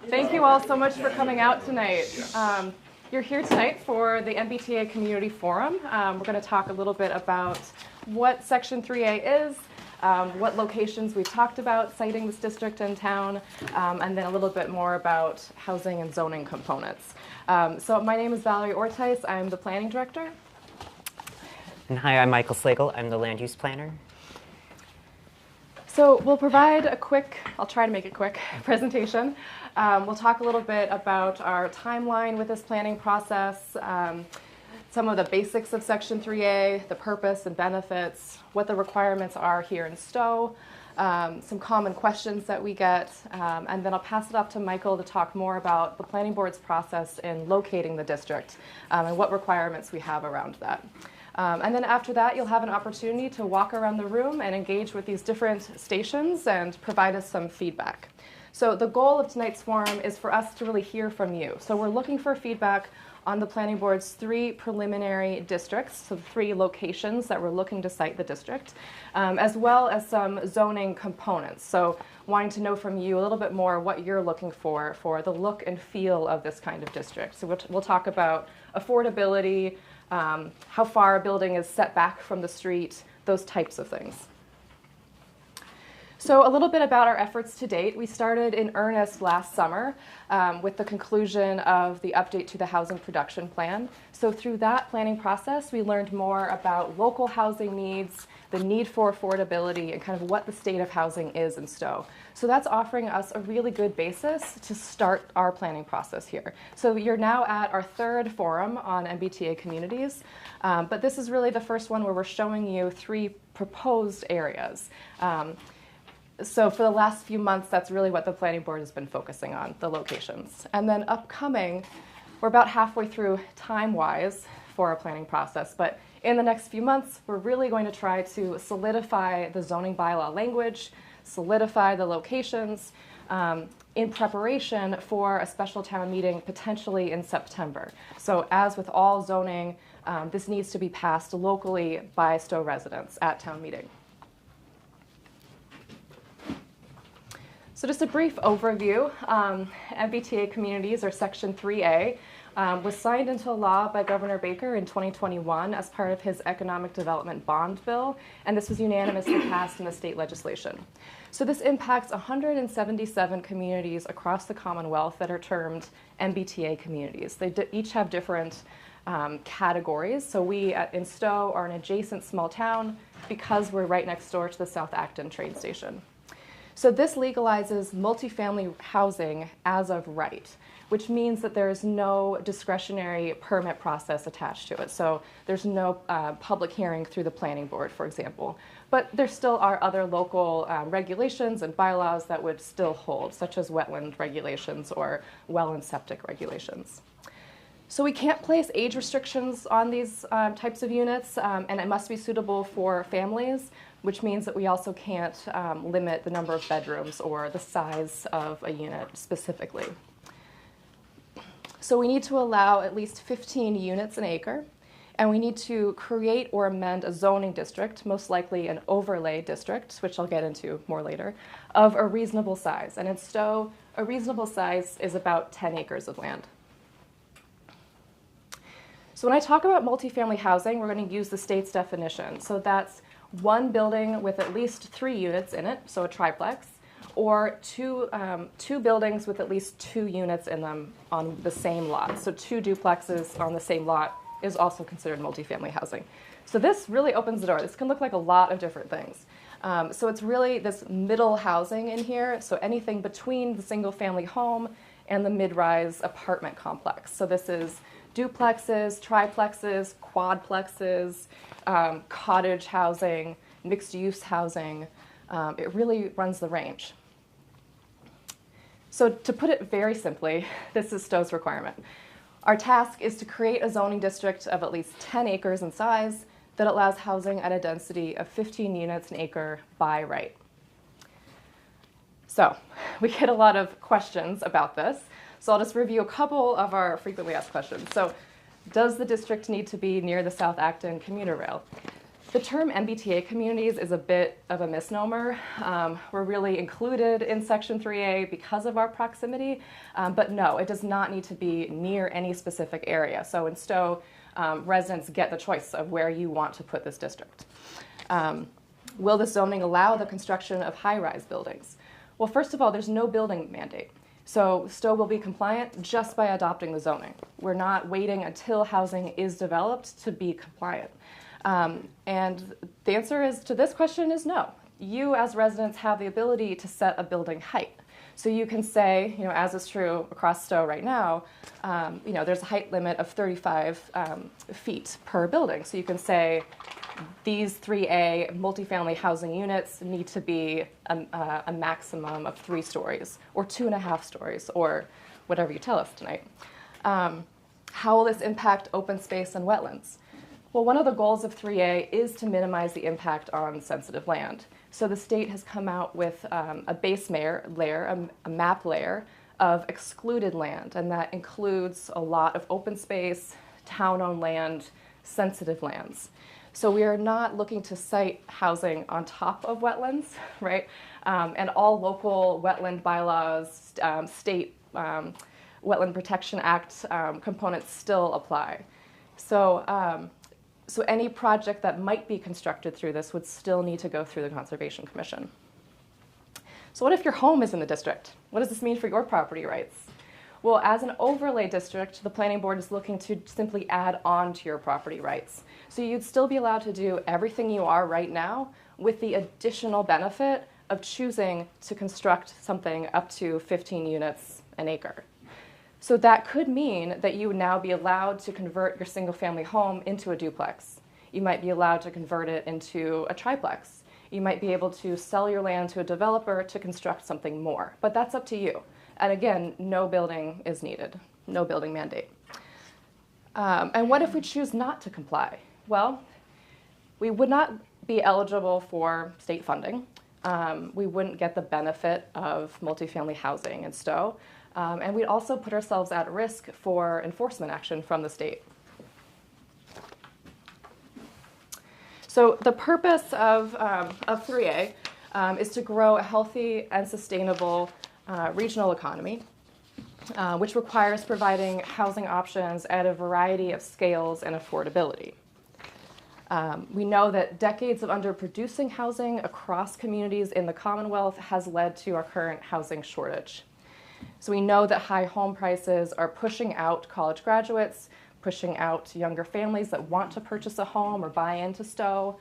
Thank you all so much for coming out tonight. You're here tonight for the MBTA Community Forum. We're going to talk a little bit about what Section 3A is, what locations we've talked about citing this district in town, and then a little bit more about housing and zoning components. So my name is Valerie Ortiz. I'm the planning director. And hi, I'm Michael Slagle. I'm the land use planner. So we'll provide a quick, I'll try to make it quick, presentation. We'll talk a little bit about our timeline with this planning process, some of the basics of Section 3A, the purpose and benefits, what the requirements are here in Stow, some common questions that we get, and then I'll pass it off to Michael to talk more about the planning board's process in locating the district and what requirements we have around that. And then after that, you'll have an opportunity to walk around the room and engage with these different stations and provide us some feedback. So the goal of tonight's forum is for us to really hear from you. So we're looking for feedback on the planning board's 3 preliminary districts, so 3 locations that we're looking to cite the district, as well as some zoning components. So wanting to know from you a little bit more what you're looking for the look and feel of this kind of district. So we'll talk about affordability, how far a building is set back from the street, those types of things. So a little bit about our efforts to date. We started in earnest last summer with the conclusion of the update to the housing production plan. So through that planning process, we learned more about local housing needs, the need for affordability, and kind of what the state of housing is in Stow. So that's offering us a really good basis to start our planning process here. So you're now at our 3rd forum on MBTA communities, but this is really the first one where we're showing you 3 proposed areas. So for the last few months, that's really what the planning board has been focusing on, the locations. And then upcoming, we're about halfway through time-wise for our planning process, but in the next few months, we're really going to try to solidify the zoning bylaw language, solidify the locations in preparation for a special town meeting potentially in September. So as with all zoning, this needs to be passed locally by Stow residents at town meeting. So just a brief overview, MBTA communities, or Section 3A, was signed into law by Governor Baker in 2021 as part of his Economic Development Bond Bill, and this was unanimously passed in the state legislation. So this impacts 177 communities across the Commonwealth that are termed MBTA communities. They each have different categories. So we in Stow are an adjacent small town because we're right next door to the South Acton train station. So this legalizes multifamily housing as of right, which means that there is no discretionary permit process attached to it. So there's no public hearing through the planning board, for example. But there still are other local regulations and bylaws that would still hold, such as wetland regulations or well and septic regulations. So we can't place age restrictions on these types of units, and it must be suitable for families, which means that we also can't limit the number of bedrooms or the size of a unit specifically. So we need to allow at least 15 units an acre, and we need to create or amend a zoning district, most likely an overlay district, which I'll get into more later, of a reasonable size. And in Stow, a reasonable size is about 10 acres of land. So when I talk about multifamily housing, we're going to use the state's definition. So that's one building with at least 3 units in it, so a triplex, or two buildings with at least 2 units in them on the same lot. So 2 duplexes on the same lot is also considered multifamily housing. So this really opens the door. This can look like a lot of different things. So it's really this middle housing in here, so anything between the single family home and the mid-rise apartment complex. So this is duplexes, triplexes, quadplexes, cottage housing, mixed-use housing. It really runs the range. So to put it very simply, this is Stow's requirement. Our task is to create a zoning district of at least 10 acres in size that allows housing at a density of 15 units an acre by right. So we get a lot of questions about this. So I'll just review a couple of our frequently asked questions. So does the district need to be near the South Acton commuter rail? The term MBTA communities is a bit of a misnomer. We're really included in Section 3A because of our proximity, but no, it does not need to be near any specific area. So in Stow, residents get the choice of where you want to put this district. Will the zoning allow the construction of high-rise buildings? Well, first of all, there's no building mandate. So Stow will be compliant just by adopting the zoning. We're not waiting until housing is developed to be compliant. And the answer to this question is no. You as residents have the ability to set a building height. So you can say, as is true across Stow right now, there's a height limit of 35 feet per building. So you can say these 3A multifamily housing units need to be a maximum of 3 stories or 2.5 stories or whatever you tell us tonight. How will this impact open space and wetlands? Well, one of the goals of 3A is to minimize the impact on sensitive land. So the state has come out with a base layer, a map layer of excluded land, and that includes a lot of open space, town-owned land, sensitive lands. So we are not looking to site housing on top of wetlands, right? And all local wetland bylaws, state Wetland Protection Act components still apply. So any project that might be constructed through this would still need to go through the Conservation Commission. So what if your home is in the district? What does this mean for your property rights? Well, as an overlay district, the Planning Board is looking to simply add on to your property rights. So you'd still be allowed to do everything you are right now with the additional benefit of choosing to construct something up to 15 units an acre. So that could mean that you would now be allowed to convert your single-family home into a duplex. You might be allowed to convert it into a triplex. You might be able to sell your land to a developer to construct something more, but that's up to you. And again, no building is needed, no building mandate. And what if we choose not to comply? Well, we would not be eligible for state funding. We wouldn't get the benefit of multifamily housing in Stow. And we'd also put ourselves at risk for enforcement action from the state. So the purpose of 3A is to grow a healthy and sustainable regional economy, which requires providing housing options at a variety of scales and affordability. We know that decades of underproducing housing across communities in the Commonwealth has led to our current housing shortage. So we know that high home prices are pushing out college graduates, pushing out younger families that want to purchase a home or buy into Stow.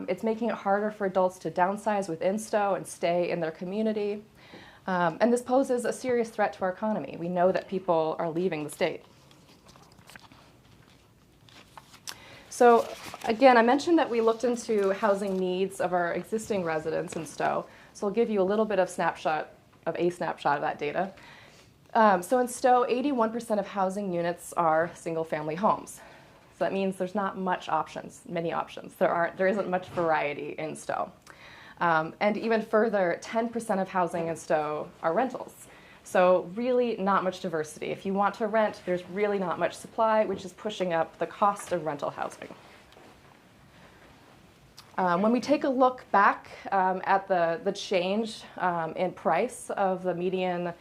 It's making it harder for adults to downsize within Stow and stay in their community. And this poses a serious threat to our economy. We know that people are leaving the state. So again, I mentioned that we looked into housing needs of our existing residents in Stow. So I'll give you a little bit of a snapshot of that data. So in Stow, 81% of housing units are single-family homes. So that means there's not many options. There isn't much variety in Stow. And even further, 10% of housing in Stow are rentals. So really not much diversity. If you want to rent, there's really not much supply, which is pushing up the cost of rental housing. When we take a look back at the change in price of the median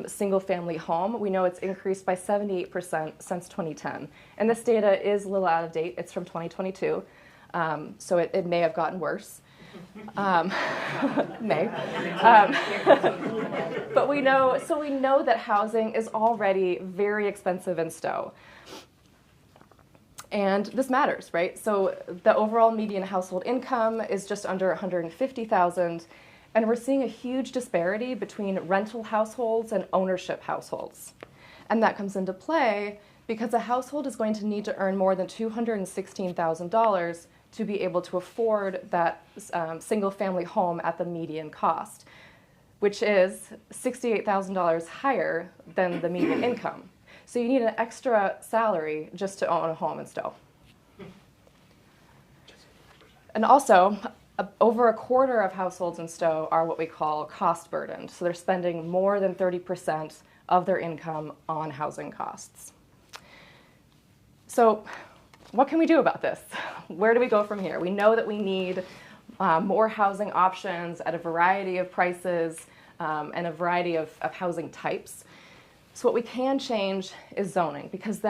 single-family home, we know it's increased by 78% since 2010. And this data is a little out of date. It's from 2022, so it may have gotten worse. May. But we know that housing is already very expensive in Stow. And this matters, right? So the overall median household income is just under $150,000, and we're seeing a huge disparity between rental households and ownership households. And that comes into play because a household is going to need to earn more than $216,000 to be able to afford that single-family home at the median cost, which is $68,000 higher than the median income. So you need an extra salary just to own a home in Stow. And also, over a quarter of households in Stow are what we call cost burdened. So they're spending more than 30% of their income on housing costs. So what can we do about this? Where do we go from here? We know that we need more housing options at a variety of prices and a variety of housing types. So what we can change is zoning, because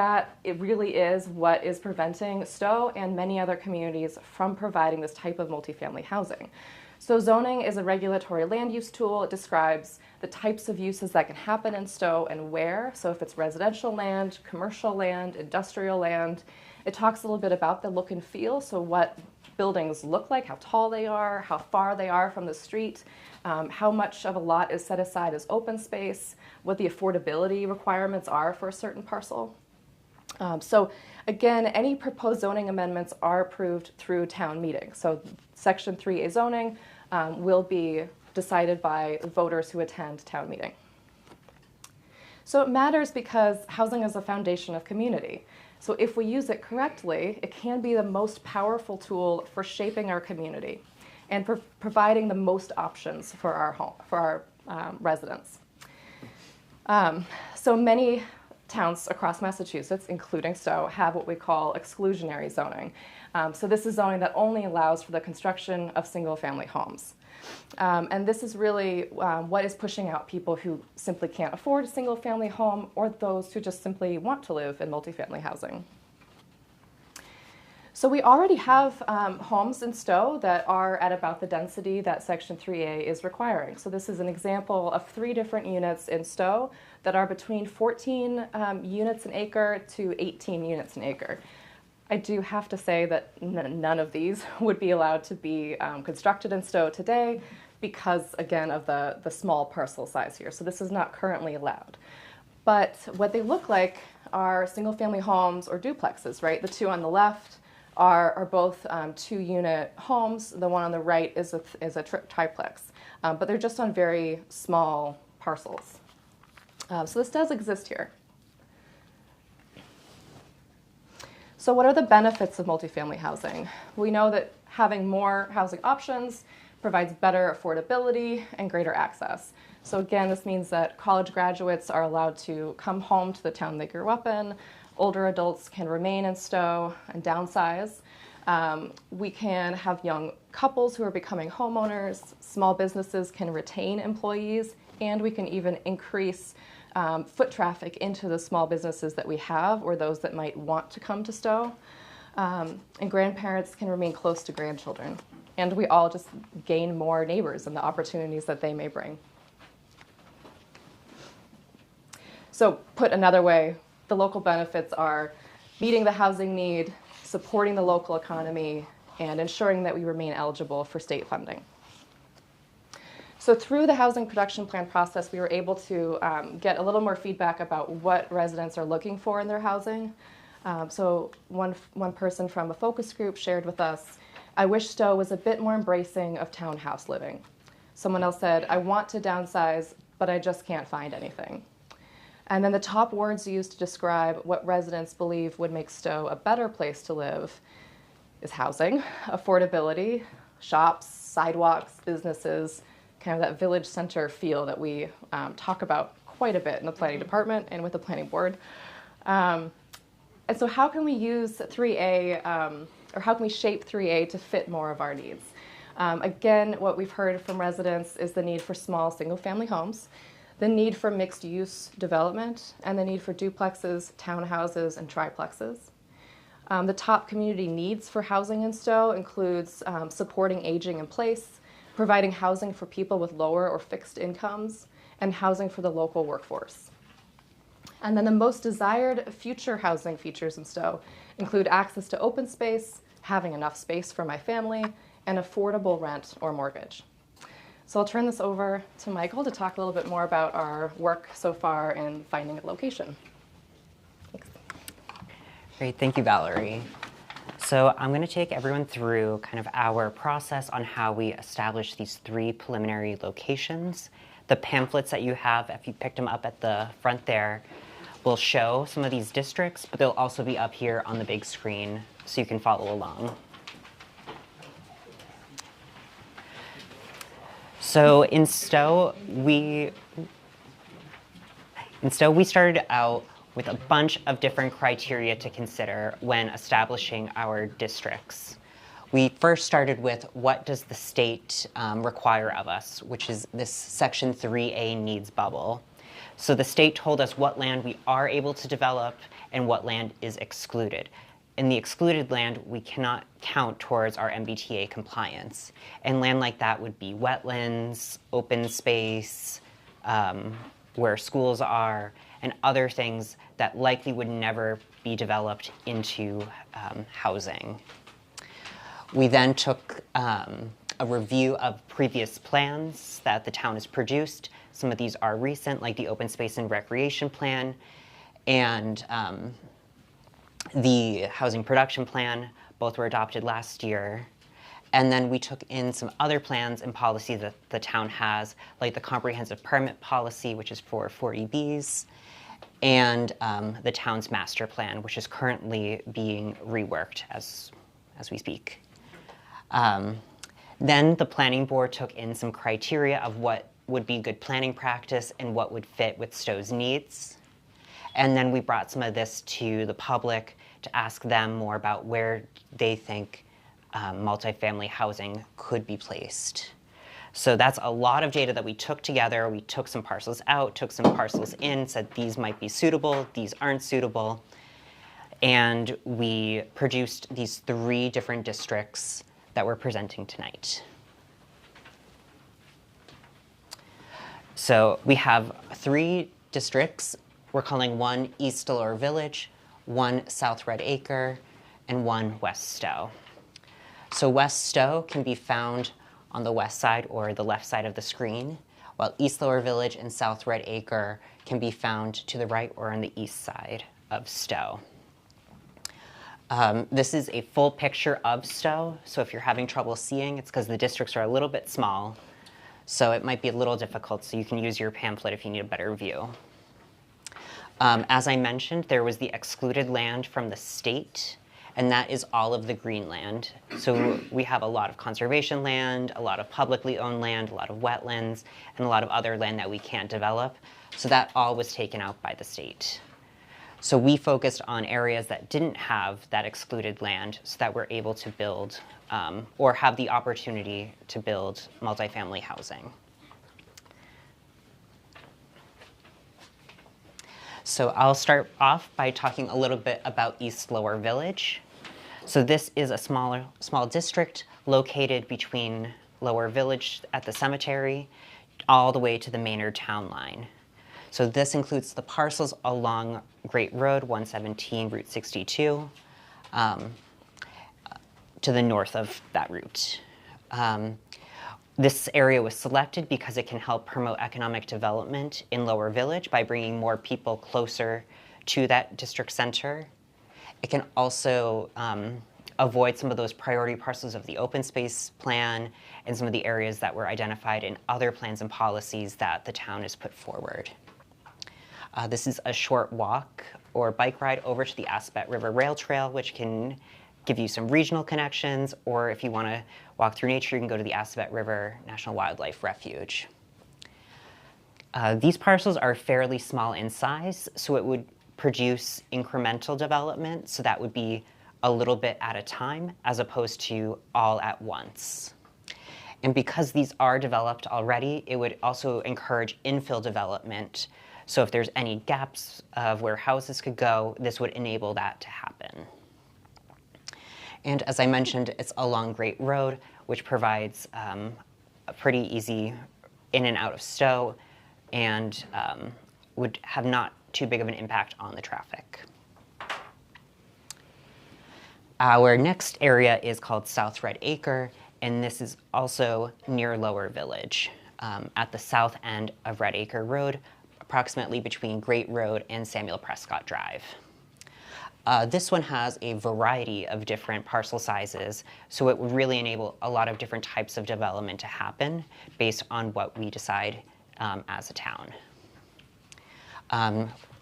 it really is what is preventing Stow and many other communities from providing this type of multifamily housing. So zoning is a regulatory land use tool. It describes the types of uses that can happen in Stow and where. So if it's residential land, commercial land, industrial land. It talks a little bit about the look and feel, so what buildings look like, how tall they are, how far they are from the street, how much of a lot is set aside as open space, what the affordability requirements are for a certain parcel. So again, any proposed zoning amendments are approved through town meeting. So Section 3A zoning will be decided by voters who attend town meeting. So it matters because housing is a foundation of community. So if we use it correctly, it can be the most powerful tool for shaping our community and for providing the most options for our residents. So many towns across Massachusetts, including Stow, have what we call exclusionary zoning. So this is zoning that only allows for the construction of single-family homes. And this is really what is pushing out people who simply can't afford a single-family home or those who just simply want to live in multifamily housing. So we already have homes in Stow that are at about the density that Section 3A is requiring. So this is an example of 3 different units in Stow that are between 14 units an acre to 18 units an acre. I do have to say that none of these would be allowed to be constructed in Stow today because, again, of the small parcel size here. So this is not currently allowed. But what they look like are single-family homes or duplexes, right? The 2 on the left are both 2-unit homes. The one on the right is a triplex. But they're just on very small parcels. So this does exist here. So what are the benefits of multifamily housing? We know that having more housing options provides better affordability and greater access. So again, this means that college graduates are allowed to come home to the town they grew up in. Older adults can remain in Stow and downsize. We can have young couples who are becoming homeowners. Small businesses can retain employees, and we can even increase foot traffic into the small businesses that we have or those that might want to come to Stow. And grandparents can remain close to grandchildren. And we all just gain more neighbors and the opportunities that they may bring. So put another way, the local benefits are meeting the housing need, supporting the local economy, and ensuring that we remain eligible for state funding. So through the housing production plan process, we were able to get a little more feedback about what residents are looking for in their housing. So one person from a focus group shared with us, "I wish Stow was a bit more embracing of townhouse living." Someone else said, "I want to downsize, but I just can't find anything." And then the top words used to describe what residents believe would make Stow a better place to live is housing, affordability, shops, sidewalks, businesses, kind of that village center feel that we talk about quite a bit in the planning department and with the planning board. And so how can we use 3A, or how can we shape 3A to fit more of our needs? Again, what we've heard from residents is the need for small single-family homes, the need for mixed-use development, and the need for duplexes, townhouses, and triplexes. The top community needs for housing in Stow includes supporting aging in place, providing housing for people with lower or fixed incomes, and housing for the local workforce. And then the most desired future housing features in Stow include access to open space, having enough space for my family, and affordable rent or mortgage. So I'll turn this over to Michael to talk a little bit more about our work so far in finding a location. Thanks. Great, thank you, Valerie. So I'm going to take everyone through kind of our process on how we establish these 3 preliminary locations. The pamphlets that you have, if you picked them up at the front there, will show some of these districts, but they'll also be up here on the big screen so you can follow along. So in Stow, we started out with a bunch of different criteria to consider when establishing our districts. We first started with what does the state require of us, which is this Section 3A needs bubble. So the state told us what land we are able to develop and what land is excluded. In the excluded land, we cannot count towards our MBTA compliance. And land like that would be wetlands, open space, where schools are, and other things that likely would never be developed into housing. We then took a review of previous plans that the town has produced. Some of these are recent, like the Open Space and Recreation Plan and the Housing Production Plan. Both were adopted last year. And then we took in some other plans and policies that the town has, like the Comprehensive Permit Policy, which is for 40Bs, and the town's master plan, which is currently being reworked as we speak. Then the planning board took in some criteria of what would be good planning practice and what would fit with Stow's needs. And then we brought some of this to the public to ask them more about where they think multifamily housing could be placed. So that's a lot of data that we took together. We took some parcels out, took some parcels in, said these might be suitable, these aren't suitable. And we produced these 3 different districts that we're presenting tonight. So we have 3 districts. We're calling one East Lower Village, one South Red Acre, and one West Stow. So West Stow can be found on the west side or the left side of the screen, while East Lower Village and South Red Acre can be found to the right or on the east side of Stow. This is a full picture of Stow, so if you're having trouble seeing, it's because the districts are a little bit small, so it might be a little difficult, so you can use your pamphlet if you need a better view. As I mentioned, there was the excluded land from the state, and that is all of the green land. So we have a lot of conservation land, a lot of publicly owned land, a lot of wetlands, and a lot of other land that we can't develop. So that all was taken out by the state. So we focused on areas that didn't have that excluded land so that we're able to build or have the opportunity to build multifamily housing. So I'll start off by talking a little bit about East Lower Village. So this is a small district located between Lower Village at the cemetery all the way to the Maynard town line. So this includes the parcels along Great Road 117, Route 62, to the north of that route. This area was selected because it can help promote economic development in Lower Village by bringing more people closer to that district center. It can also avoid some of those priority parcels of the open space plan and some of the areas that were identified in other plans and policies that the town has put forward. This is a short walk or bike ride over to the Aspet River Rail Trail, which can give you some regional connections, or if you want to walk through nature, you can go to the Aspet River National Wildlife Refuge. These parcels are fairly small in size, so it would produce incremental development, so that would be a little bit at a time as opposed to all at once. And because these are developed already, it would also encourage infill development. So if there's any gaps of where houses could go, this would enable that to happen. And as I mentioned, it's along Great Road, which provides a pretty easy in and out of Stow and would have not too big of an impact on the traffic. Our next area is called South Red Acre, and this is also near Lower Village at the south end of Red Acre Road, approximately between Great Road and Samuel Prescott Drive. This one has a variety of different parcel sizes, so it would really enable a lot of different types of development to happen based on what we decide as a town.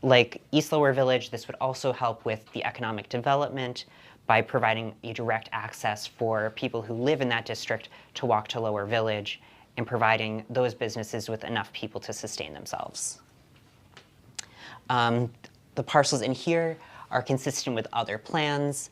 Like East Lower Village, this would also help with the economic development by providing a direct access for people who live in that district to walk to Lower Village and providing those businesses with enough people to sustain themselves. The parcels in here are consistent with other plans,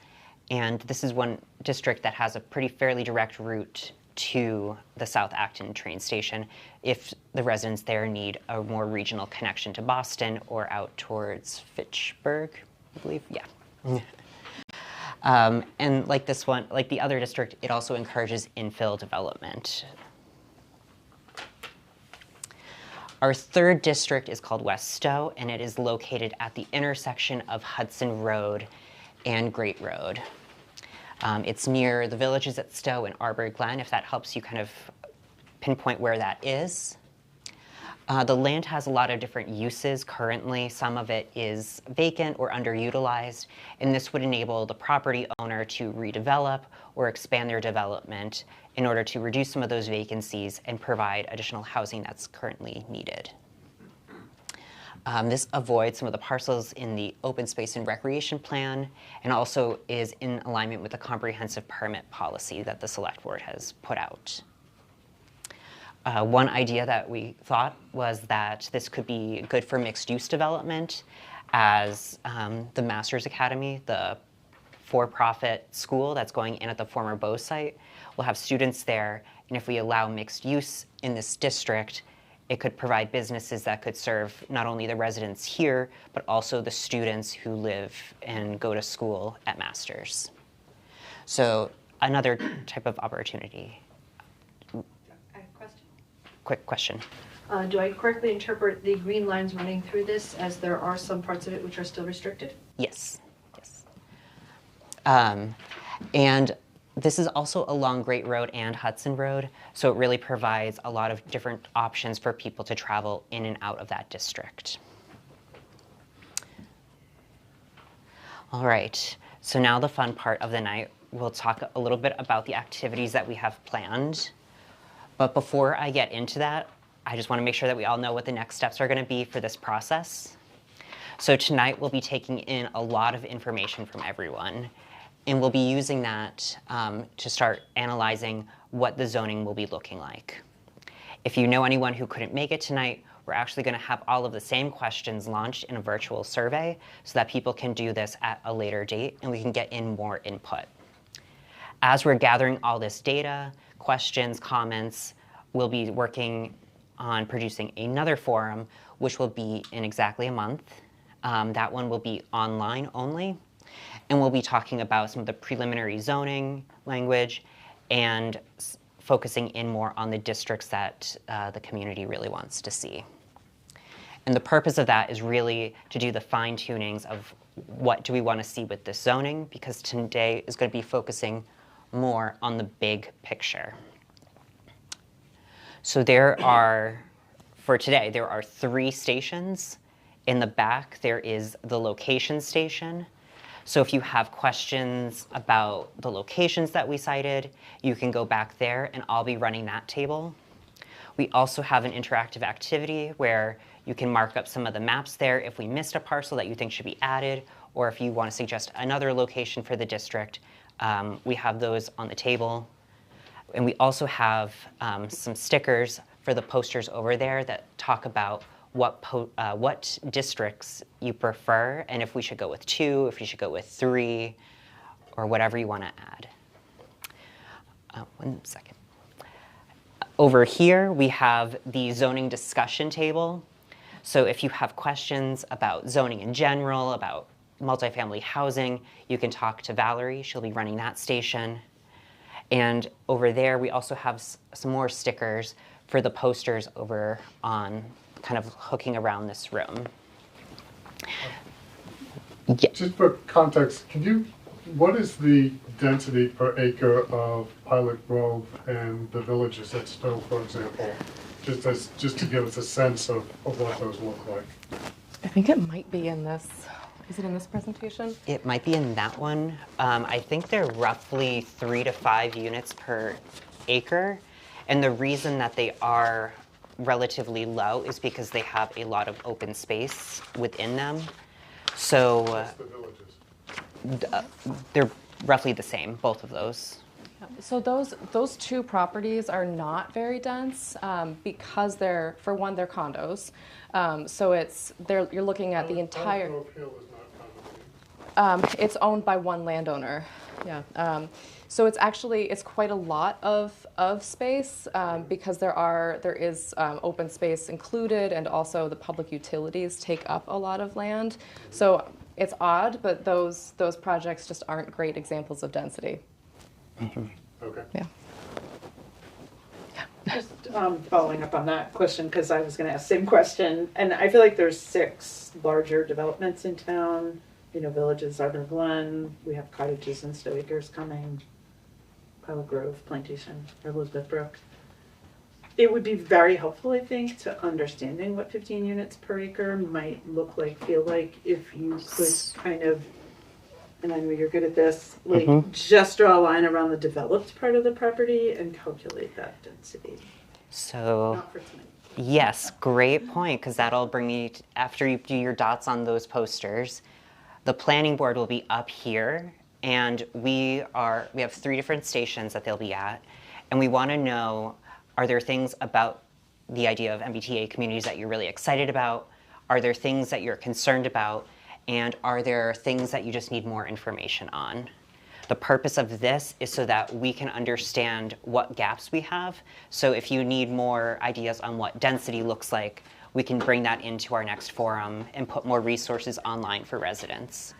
and this is one district that has a pretty fairly direct route to the South Acton train station if the residents there need a more regional connection to Boston or out towards Fitchburg, I believe, yeah. And like this one, like the other district, it also encourages infill development. Our third district is called West Stow, and it is located at the intersection of Hudson Road and Great Road. It's near the villages at Stow and Arbor Glen, if that helps you kind of pinpoint where that is. The land has a lot of different uses currently. Some of it is vacant or underutilized, and this would enable the property owner to redevelop or expand their development in order to reduce some of those vacancies and provide additional housing that's currently needed. This avoids some of the parcels in the open space and recreation plan, and also is in alignment with the comprehensive permit policy that the select board has put out. One idea that we thought was that this could be good for mixed-use development, as the Masters Academy, the for-profit school that's going in at the former Bow site, will have students there, and if we allow mixed use in this district, it could provide businesses that could serve not only the residents here, but also the students who live and go to school at Masters. So another type of opportunity. I have a question. Quick question. Do I correctly interpret the green lines running through this as there are some parts of it which are still restricted? Yes, yes. And this is also along Great Road and Hudson Road, so it really provides a lot of different options for people to travel in and out of that district. All right, so now the fun part of the night. We'll talk a little bit about the activities that we have planned. But before I get into that, I just want to make sure that we all know what the next steps are going to be for this process. So tonight we'll be taking in a lot of information from everyone, and we'll be using that to start analyzing what the zoning will be looking like. If you know anyone who couldn't make it tonight, we're actually going to have all of the same questions launched in a virtual survey so that people can do this at a later date and we can get in more input. As we're gathering all this data, questions, comments, we'll be working on producing another forum, which will be in exactly a month. That one will be online only, and we'll be talking about some of the preliminary zoning language and focusing in more on the districts that the community really wants to see. And the purpose of that is really to do the fine tunings of what do we want to see with this zoning, because today is going to be focusing more on the big picture. So for today, there are 3 stations. In the back, there is the location station. So if you have questions about the locations that we cited, you can go back there and I'll be running that table. We also have an interactive activity where you can mark up some of the maps there if we missed a parcel that you think should be added, or if you want to suggest another location for the district, we have those on the table. And we also have some stickers for the posters over there that talk about what districts you prefer, and if we should go with 2, if we should go with 3, or whatever you want to add. One second. Over here, we have the zoning discussion table. So if you have questions about zoning in general, about multifamily housing, you can talk to Valerie. She'll be running that station. And over there, we also have some more stickers for the posters over on kind of hooking around this room. Yeah. Just for context, what is the density per acre of Pilot Grove and the villages at Stow, for example? Just to give us a sense of what those look like. I think it might be in this. Is it in this presentation? It might be in that one. I think they're roughly 3 to 5 units per acre. And the reason that they are relatively low is because they have a lot of open space within them. So What's the villages? they're roughly the same, both of those. So those two properties are not very dense because they're, for one, they're condos. So you're looking at the entire. Grove Hill is not condominium. It's owned by one landowner. Yeah. So it's quite a lot of space because there is open space included, and also the public utilities take up a lot of land. So it's odd, but those projects just aren't great examples of density. Okay. Yeah. Just following up on that question, because I was going to ask the same question, and I feel like there's 6 larger developments in town. You know, Villages, Arbor Glen, we have cottages and Stow Acres coming, Pilot Grove, Plantation, Elizabeth Brook. It would be very helpful, I think, to understanding what 15 units per acre might look like, feel like, if you could kind of, and I know you're good at this, like just draw a line around the developed part of the property and calculate that density. So, Not for tonight. yes, great point, because that'll bring me, after you do your dots on those posters, the planning board will be up here, and we have 3 different stations that they'll be at, and we want to know, are there things about the idea of MBTA communities that you're really excited about? Are there things that you're concerned about? And are there things that you just need more information on? The purpose of this is so that we can understand what gaps we have. So if you need more ideas on what density looks like, we can bring that into our next forum and put more resources online for residents.